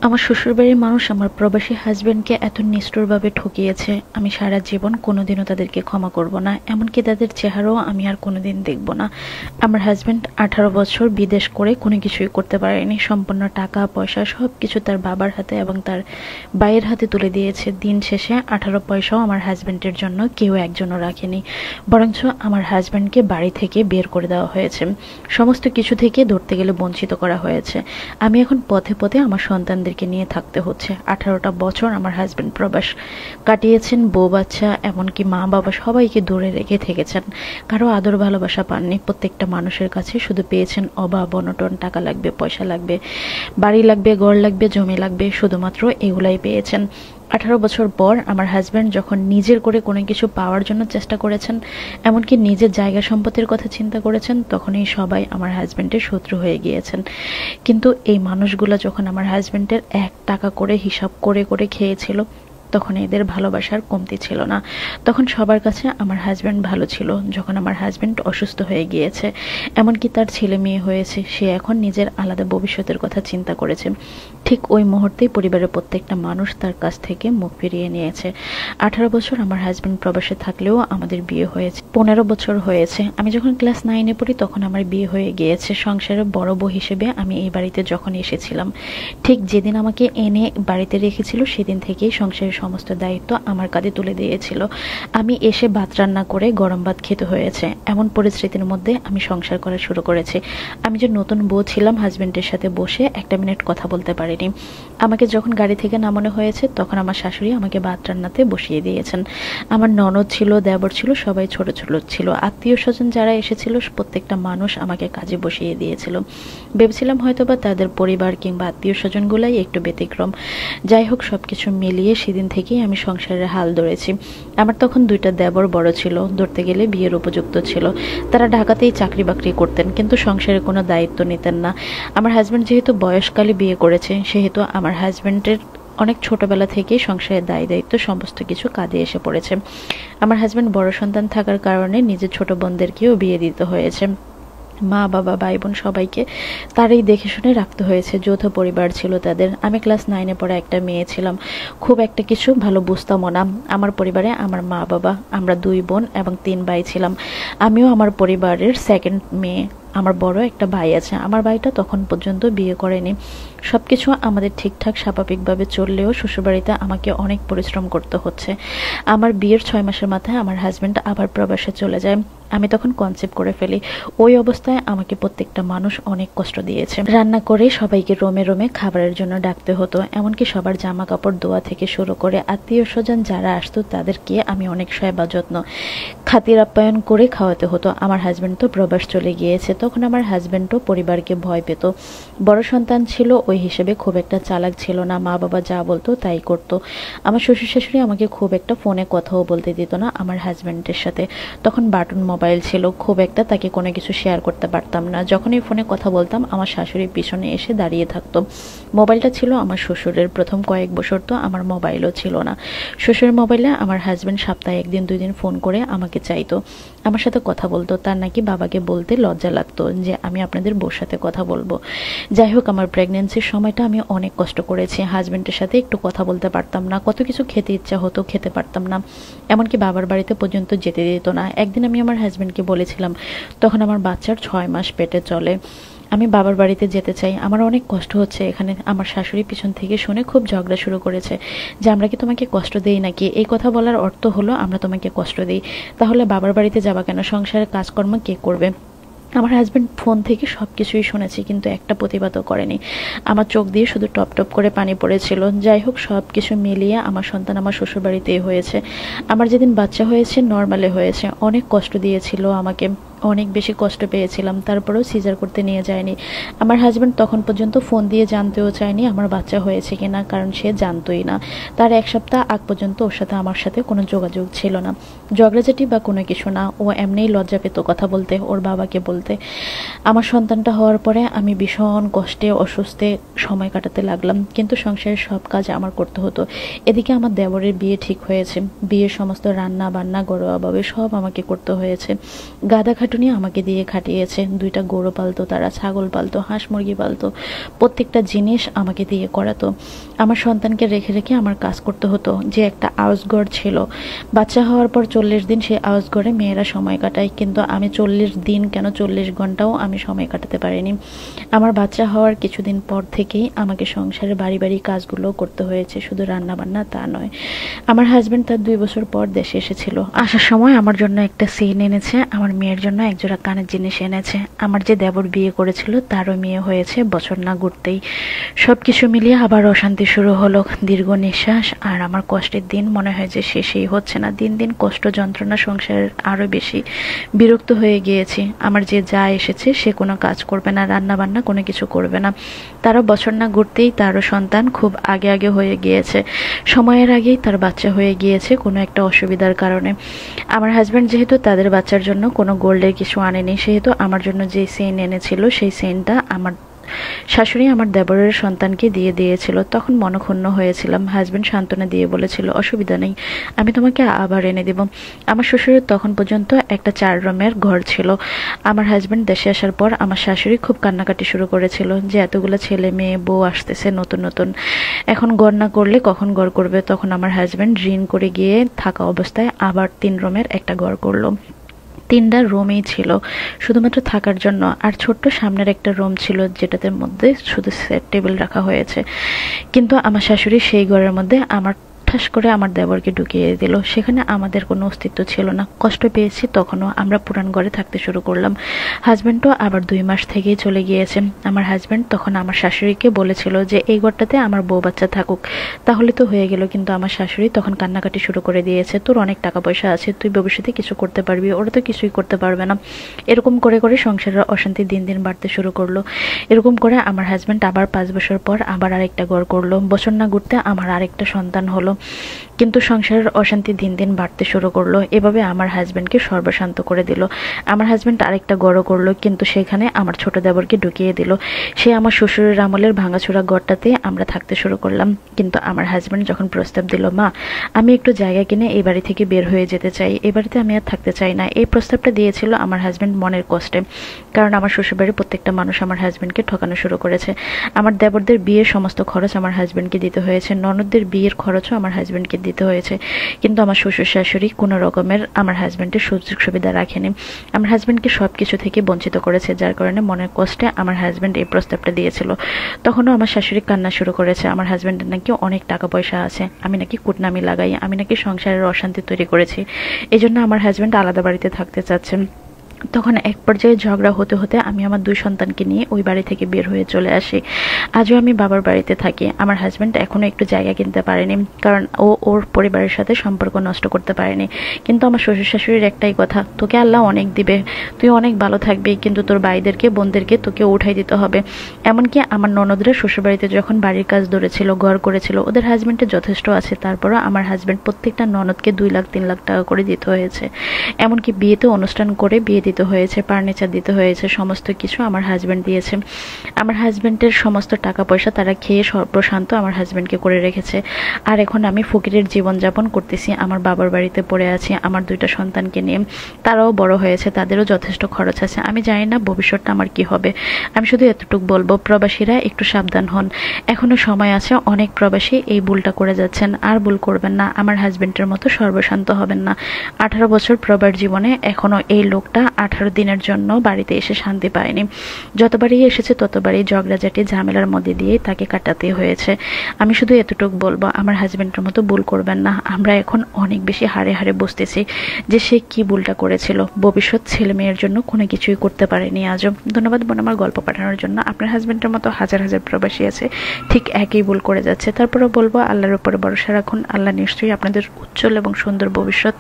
আমার শ্বশুরবাড়ির মানুষ আমার প্রবাসী হাজবেন্ডকে এত নিষ্ঠুরভাবে ঠকিয়েছে, আমি সারা জীবন কোনোদিনও তাদেরকে ক্ষমা করব না। এমনকি তাদের চেহারাও আমি আর কোনোদিন দেখব না। আমার হাজবেন্ড 18 বছর বিদেশ করে কোনো কিছুই করতে পারেনি। সম্পূর্ণ টাকা পয়সা সব কিছু তার বাবার হাতে এবং তার ভাইয়ের হাতে তুলে দিয়েছে। দিন শেষে 18 পয়সাও আমার হাজবেন্ডের জন্য কেউ একজনও রাখেনি, বরঞ্চ আমার হাজবেন্ডকে বাড়ি থেকে বের করে দেওয়া হয়েছে। সমস্ত কিছু থেকে ধরতে গেলে বঞ্চিত করা হয়েছে। আমি এখন পথে পথে আমার সন্তানদের নিয়ে থাকতে হচ্ছে। 18টা বছর আমার হাজবেন্ড প্রবাস কাটিয়েছেন, বউ বাচ্চা এমনকি মা বাবা সবাইকে দূরে রেখে থেকেছেন। কারো আদর ভালোবাসা পাননি। প্রত্যেকটা মানুষের কাছে শুধু পেয়েছেন অভাব অনটন, টাকা লাগবে, পয়সা লাগবে, বাড়ি লাগবে, ঘর লাগবে, জমি লাগবে, শুধুমাত্র এগুলাই পেয়েছেন। 18 বছর পর আমার হাজব্যান্ড যখন নিজের করে কোনো কিছু পাওয়ার জন্য চেষ্টা করেছেন, এমনকি নিজের জায়গা সম্পত্তির কথা চিন্তা করেছেন, তখনই সবাই আমার হাজব্যান্ডের শত্রু হয়ে গিয়েছেন। কিন্তু এই মানুষগুলো যখন আমার হাজব্যান্ডের 1 টাকা করে হিসাব করে করে খেয়েছিল, তখন এদের ভালোবাসার কমতি ছিল না। তখন সবার কাছে আমার হাজব্যান্ড ভালো ছিল। যখন আমার হাজব্যান্ড অসুস্থ হয়ে গিয়েছে, এমনকি তার ছেলে মেয়ে হয়েছে, সে এখন নিজের আলাদা ভবিষ্যতের কথা চিন্তা করেছে, ঠিক ওই মুহূর্তেই পরিবারের প্রত্যেকটা মানুষ তার কাছ থেকে মুখ ফিরিয়ে নিয়েছে। 18 বছর আমার হাজব্যান্ড প্রবাসে থাকলেও আমাদের বিয়ে হয়েছে। 15 বছর হয়েছে। আমি যখন ক্লাস 9-এ পড়ি তখন আমার বিয়ে হয়ে গিয়েছে। সংসারের বড় বউ হিসেবে আমি এই বাড়িতে যখন এসেছিলাম, ঠিক যেদিন আমাকে এনে বাড়িতে রেখেছিল সেদিন থেকেই সংসারের সমস্ত দায়িত্ব আমার কাঁধে তুলে দিয়েছিল। আমি এসে ভাত রান্না করে গরম ভাত খেতে হয়েছে। এমন পরিস্থিতির মধ্যে আমি সংসার করা শুরু করেছি। আমি যে নতুন বউ ছিলাম, হাজবেন্ডের সাথে বসে 1 মিনিট কথা বলতে পারিনি। আমাকে যখন গাড়ি থেকে নামানো হয়েছে তখন আমার শাশুড়ি আমাকে ভাত রান্নাতে বসিয়ে দিয়েছেন। আমার ননদ ছিল, দেবর ছিল, সবাই ছোট ছোট ছিল। আত্মীয় স্বজন যারা এসেছিল প্রত্যেকটা মানুষ আমাকে কাজে বসিয়ে দিয়েছিল। ভেবেছিলাম হয়তোবা তাদের পরিবার কিংবা আত্মীয় স্বজনগুলাই একটু ব্যতিক্রম। যাই হোক, সবকিছু মিলিয়ে সেদিন থেকেই আমি সংসারের হাল ধরেছি। আমার তখন 2টা দেবর বড় ছিল, ধরতে গেলে বিয়ের উপযুক্ত ছিল। তারা ঢাকাতেই চাকরি বাকরি করতেন, কিন্তু সংসারের কোনো দায়িত্ব নিতেন না। আমার হাজব্যান্ড যেহেতু বয়সকালে বিয়ে করেছে, সেহেতু আমার হাজব্যান্ডের অনেক ছোটবেলা থেকেই সংসারের দায়িত্ব সমস্ত কিছু কাঁধে এসে পড়েছে। আমার হাজব্যান্ড বড় সন্তান থাকার কারণে নিজের ছোট বোনদেরকেও বিয়ে দিতে হয়েছে। মা বাবা ভাই বোন সবাইকে তারই দেখে শুনে রাখতে হয়েছে। যৌথ পরিবার ছিল তাদের। আমি ক্লাস 9-এ পড়া একটা মেয়ে ছিলাম, খুব একটা কিছু ভালো বুঝতামও না। আমার পরিবারে আমার মা বাবা, আমরা 2 বোন এবং 3 ভাই ছিলাম। আমিও আমার পরিবারের সেকেন্ড মেয়ে। আমার বড় একটা ভাই আছে। আমার ভাইটা তখন পর্যন্ত বিয়ে করেনি। সবকিছু আমাদের ঠিকঠাক স্বাভাবিকভাবে চললেও শ্বশুরবাড়িতে আমাকে অনেক পরিশ্রম করতে হচ্ছে। আমার বিয়ের 6 মাসের মাথায় আমার হাজব্যান্ড আবার প্রবাসে চলে যায়। আমি তখন কনসেপ্ট করে ফেলি। ওই অবস্থায় আমাকে প্রত্যেকটা মানুষ অনেক কষ্ট দিয়েছে। রান্না করে সবাইকে রোমে রোমে খাবারের জন্য ডাকতে হতো। এমনকি সবার জামা কাপড় ধোয়া থেকে শুরু করে আত্মীয় স্বজন যারা আসতো তাদেরকে আমি অনেক সেবা যত্ন, খাতির আপ্যায়ন করে খাওয়াতে হতো। আমার হাজব্যান্ড তো প্রবাস চলে গিয়েছে, তখন আমার হাজব্যান্ডও পরিবারকে ভয় পেত। বড় সন্তান ছিল, ওই হিসেবে খুব একটা চালাক ছিল না। মা বাবা যা বলতো তাই করতো। আমার শ্বশুর শাশুড়ি আমাকে খুব একটা ফোনে কথাও বলতে দিত না আমার হাজব্যান্ডের সাথে। তখন বাটন মোবাইল ছিল, খুব একটা তাকে কোনো কিছু শেয়ার করতে পারতাম না। যখনই ফোনে কথা বলতাম আমার শাশুড়ি পিছনে এসে দাঁড়িয়ে থাকতো। মোবাইলটা ছিল আমার শ্বশুরের। প্রথম কয়েক বছর তো আমার মোবাইলও ছিল না। শ্বশুরের মোবাইলে আমার হাজব্যান্ড সপ্তাহে 1 দিন 2 দিন ফোন করে আমাকে চাইতো, আমার সাথে কথা বলতো। তার নাকি বাবাকে বলতে লজ্জা লাগতো যে আমি আপনাদের বউর সাথে কথা বলবো। যাই হোক, আমার প্রেগনেন্সির সময়টা আমি অনেক কষ্ট করেছি। হাজব্যান্ডের সাথে একটু কথা বলতে পারতাম না। কত কিছু খেতে ইচ্ছা হতো, খেতে পারতাম না। এমনকি বাবার বাড়িতে পর্যন্ত যেতে দিত না। একদিন আমি আমার হাজব্যান্ডকে বলেছিলাম, তখন আমার বাচ্চার 6 মাস পেটে চলে, আমি বাবার বাড়িতে যেতে চাই, আমার অনেক কষ্ট হচ্ছে এখানে। আমার শাশুড়ি পিছন থেকে শুনে খুব ঝগড়া শুরু করেছে যে আমরা কি তোমাকে কষ্ট দেই নাকি? এই কথা বলার অর্থ হলো আমরা তোমাকে কষ্ট দিই। তাহলে বাবার বাড়িতে যাবা কেন? সংসারের কাজকর্ম কে করবে? আমার হাজব্যান্ড ফোন থেকে সব কিছুই শুনেছি, কিন্তু একটা প্রতিবাদও করেনি। আমার চোখ দিয়ে শুধু টপ টপ করে পানি পড়েছিল। যাই হোক, সব কিছু মিলিয়ে আমার সন্তান আমার শ্বশুরবাড়িতেই হয়েছে। আমার যেদিন বাচ্চা হয়েছে নর্মালে হয়েছে। অনেক কষ্ট দিয়েছিল আমাকে, অনেক বেশি কষ্ট পেয়েছিলাম। তারপরেও সিজার করতে নিয়ে যায়নি। আমার হাজব্যান্ড তখন পর্যন্ত ফোন দিয়ে জানতেও চায়নি আমার বাচ্চা হয়েছে কিনা, কারণ সে জানতোই না। তার 1 সপ্তাহ আগ পর্যন্ত ওর সাথে আমার সাথে কোনো যোগাযোগ ছিল না। ঝগড়াঝাটি বা কোনো কিছু না, ও এমনিই লজ্জা পেত কথা বলতে, ওর বাবাকে বলতে। আমার সন্তানটা হওয়ার পরে আমি ভীষণ কষ্টে অসুস্থে সময় কাটাতে লাগলাম, কিন্তু সংসারের সব কাজ আমার করতে হতো। এদিকে আমার দেবরের বিয়ে ঠিক হয়েছে। বিয়ের সমস্ত রান্না বান্না ঘরোয়াভাবে সব আমাকে করতে হয়েছে। গাদাখাটি খাটুনি আমাকে দিয়ে খাটিয়েছে। 2টা গরু পালতো তারা, ছাগল পালতো, হাঁস মুরগি পালতো, প্রত্যেকটা জিনিস আমাকে দিয়ে করাতো। আমার সন্তানকে রেখে রেখে আমার কাজ করতে হতো। যে একটা আউসঘর ছিল, বাচ্চা হওয়ার পর 40 দিন সেই আউসঘরে মেয়েরা সময় কাটায়, কিন্তু আমি 40 দিন কেন 40 ঘন্টাও আমি সময় কাটাতে পারিনি। আমার বাচ্চা হওয়ার কিছুদিন পর থেকেই আমাকে সংসারে বাড়ি বাড়ি কাজগুলো করতে হয়েছে, শুধু রান্না বান্না তা নয়। আমার হাজবেন্ড তার 2 বছর পর দেশে এসেছিল। আসার সময় আমার জন্য একটা চেইন এনেছে, আমার মেয়ের জন্য একজোড়া কানের জিনিস এনেছে। আমার যে দেবর বিয়ে করেছিল তারও মেয়ে হয়েছে বছর না ঘুরতেই। সবকিছু মিলিয়ে আবার অশান্তি শুরু হলো, দীর্ঘ নিঃশ্বাস। আর আমার কষ্টের দিন মনে হয় যে শেষই হচ্ছে না। দিন দিন কষ্ট যন্ত্রণা সংসারের আরো বেশি। বিরক্ত হয়ে গিয়েছি। আমার যে যা এসেছে সে কোনো কাজ করবে না, রান্না বান্না কোনো কিছু করবে না। তারও বছর না ঘুরতেই তারও সন্তান খুব আগে আগে হয়ে গিয়েছে, সময়ের আগেই তার বাচ্চা হয়ে গিয়েছে কোনো একটা অসুবিধার কারণে। আমার হাজব্যান্ড যেহেতু তাদের বাচ্চার জন্য কোনো গোল্ডের কিছু আনেনি, সেহেতু আমার জন্য যে চেইন এনেছিল সেই চেইনটা আমার শাশুড়ি আমার দেবরের সন্তানকে দিয়ে দিয়েছিল। তখন মনক্ষুণ্ণ হয়েছিলাম। হাজবেন্ড সান্ত্বনা দিয়ে বলেছিল, অসুবিধা নেই, আমি তোমাকে আবার এনে দেব। আমার শ্বশুরের তখন পর্যন্ত একটা 4 রুমের ঘর ছিল। আমার হাজবেন্ড দেশে আসার পর আমার শাশুড়ি খুব কান্নাকাটি শুরু করেছিল যে এতগুলো ছেলে মেয়ে বউ আসতেছে নতুন নতুন, এখন ঘর না করলে কখন ঘর করবে। তখন আমার হাজবেন্ড ঋণ করে গিয়ে থাকা অবস্থায় আবার 3 রুমের একটা ঘর করলো। 3টা রুমই ছিল শুধুমাত্র থাকার জন্য, আর ছোট্ট সামনের একটা রুম ছিল যেটাতে মধ্যে শুধু সেট টেবিল রাখা হয়েছে। কিন্তু আমার শাশুড়ি সেই ঘরের মধ্যে আমার ঠাস করে আমার দেবরকে ঢুকিয়ে দিল। সেখানে আমাদের কোনো অস্তিত্ব ছিল না। কষ্ট পেয়েছি তখনও। আমরা পুরান ঘরে থাকতে শুরু করলাম। হাজব্যান্ডও আবার 2 মাস থেকেই চলে গিয়েছে। আমার হাজব্যান্ড তখন আমার শাশুড়িকে বলেছিল যে এই ঘরটাতে আমার বউ বাচ্চা থাকুক, তাহলে তো হয়ে গেল। কিন্তু আমার শাশুড়ি তখন কান্নাকাটি শুরু করে দিয়েছে, তোর অনেক টাকা পয়সা আছে, তুই ভবিষ্যতে কিছু করতে পারবি, ওরা তো কিছুই করতে পারবে না। এরকম করে করে সংসারের অশান্তি দিন দিন বাড়তে শুরু করলো। এরকম করে আমার হাজব্যান্ড আবার 5 বছর পর আবার আরেকটা ঘর করলো। বছর না ঘুরতে আমার আরেকটা সন্তান হলো। কিন্তু সংসারের অশান্তি দিন দিন বাড়তে শুরু করলো। এভাবে আমার হাজবেন্ডকে সর্বশান্ত করে দিল। আমার হাজবেন্ড আরেকটা ঘর করলো, কিন্তু সেখানে আমার ছোট দেবরকে ঢুকিয়ে দিল। সে আমার শ্বশুরের আমলের ভাঙাচোরা ঘরটাতে আমরা থাকতে শুরু করলাম। কিন্তু আমার হাজবেন্ড যখন প্রস্তাব দিল, মা আমি একটু জায়গা কিনে এই বাড়ি থেকে বের হয়ে যেতে চাই, এই বাড়িতে আমি আর থাকতে চাই না, এই প্রস্তাবটা দিয়েছিল আমার হাজবেন্ড মনের কষ্টে। কারণ আমার শ্বশুরবাড়ির প্রত্যেকটা মানুষ আমার হাজবেন্ডকে ঠকানো শুরু করেছে। আমার দেবরদের বিয়ের সমস্ত খরচ আমার হাজবেন্ডকে দিতে হয়েছে, ননদদের বিয়ের খরচও আমার হাজবেন্ডকে দিতে হয়েছে। কিন্তু আমার শ্বশুর শাশুড়ি কোনো রকমের আমার হাজবেন্ডের সুযোগ সুবিধা রাখেনি। আমার হাজবেন্ডকে সব কিছু থেকে বঞ্চিত করেছে, যার কারণে মনের কষ্টে আমার হাজবেন্ড এই প্রস্তাবটা দিয়েছিল। তখনও আমার শাশুড়ি কান্না শুরু করেছে, আমার হাজবেন্ডের নাকি অনেক টাকা পয়সা আছে, আমি নাকি কুটনামি লাগাই, আমি নাকি সংসারের অশান্তি তৈরি করেছি, এই জন্য আমার হাজবেন্ড আলাদা বাড়িতে থাকতে চাচ্ছেন। তখন এক পর্যায়ে ঝগড়া হতে হতে আমি আমার 2 সন্তানকে নিয়ে ওই বাড়ি থেকে বের হয়ে চলে আসি। আজও আমি বাবার বাড়িতে থাকি। আমার হাজবেন্ড এখনো একটু জায়গা কিনতে পারেনি, কারণ ও ওর পরিবারের সাথে সম্পর্ক নষ্ট করতে পারেনি। কিন্তু আমার শ্বশুর শাশুড়ির একটাই কথা, তোকে আল্লাহ অনেক দিবে, তুই অনেক ভালো থাকবি, কিন্তু তোর ভাইদেরকে বোনদেরকে তোকে উঠাই দিতে হবে। এমনকি আমার ননদরা শ্বশুরবাড়িতে যখন বাড়ির কাজ ধরেছিল, ঘর করেছিল, ওদের হাজবেন্ডের যথেষ্ট আছে, তারপরও আমার হাজবেন্ড প্রত্যেকটা ননদকে 2 লাখ 3 লাখ টাকা করে দিতে হয়েছে। এমনকি বিয়েতে অনুষ্ঠান করে বিয়ে দিতে হয়েছে, ফার্নিচার দিতে হয়েছে, সমস্ত কিছু আমার হাজবেন্ড দিয়েছে। আমার হাজবেন্ডের সমস্ত টাকা পয়সা তারা খেয়ে সর্বশান্ত আমার হাজবেন্ডকে করে রেখেছে। আর এখন আমি ফকিরের জীবনযাপন করতেছি, আমার বাবার বাড়িতে পড়ে আছি আমার 2টা সন্তানকে নিয়ে। তারাও বড় হয়েছে, তাদেরও যথেষ্ট খরচ আছে। আমি জানি না ভবিষ্যৎটা আমার কি হবে। আমি শুধু এতটুকু বলবো, প্রবাসীরা একটু সাবধান হন, এখনো সময় আছে। অনেক প্রবাসী এই ভুলটা করে যাচ্ছেন, আর ভুল করবেন না। আমার হাজবেন্ডের মতো সর্বশান্ত হবেন না। 18 বছর প্রবাস জীবনে এখনো এই লোকটা 18 দিনের জন্য বাড়িতে এসে শান্তি পায়নি। যতবারই এসেছে ততবারই ঝগড়াঝাটি ঝামেলার মধ্যে দিয়ে তাকে কাটাতে হয়েছে। আমি শুধু এতটুকু বলবো, আমার হাজবেন্ডের মতো ভুল করবেন না। আমরা এখন অনেক বেশি হারে হারে বুঝতেছি যে সে কি ভুলটা করেছিল। ভবিষ্যৎ ছেলে মেয়ের জন্য কোনো কিছুই করতে পারেনি আজও। ধন্যবাদ বোন আমার গল্প পাঠানোর জন্য। আপনার হাজবেন্ডের মতো হাজার হাজার প্রবাসী আছে, ঠিক একই ভুল করে যাচ্ছে। তারপরেও বলবো, আল্লাহর উপরে ভরসা রাখুন। আল্লাহ নিশ্চয়ই আপনাদের উজ্জ্বল এবং সুন্দর ভবিষ্যৎ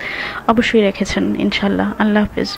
অবশ্যই রেখেছেন, ইনশাল্লাহ। আল্লাহ হাফেজ।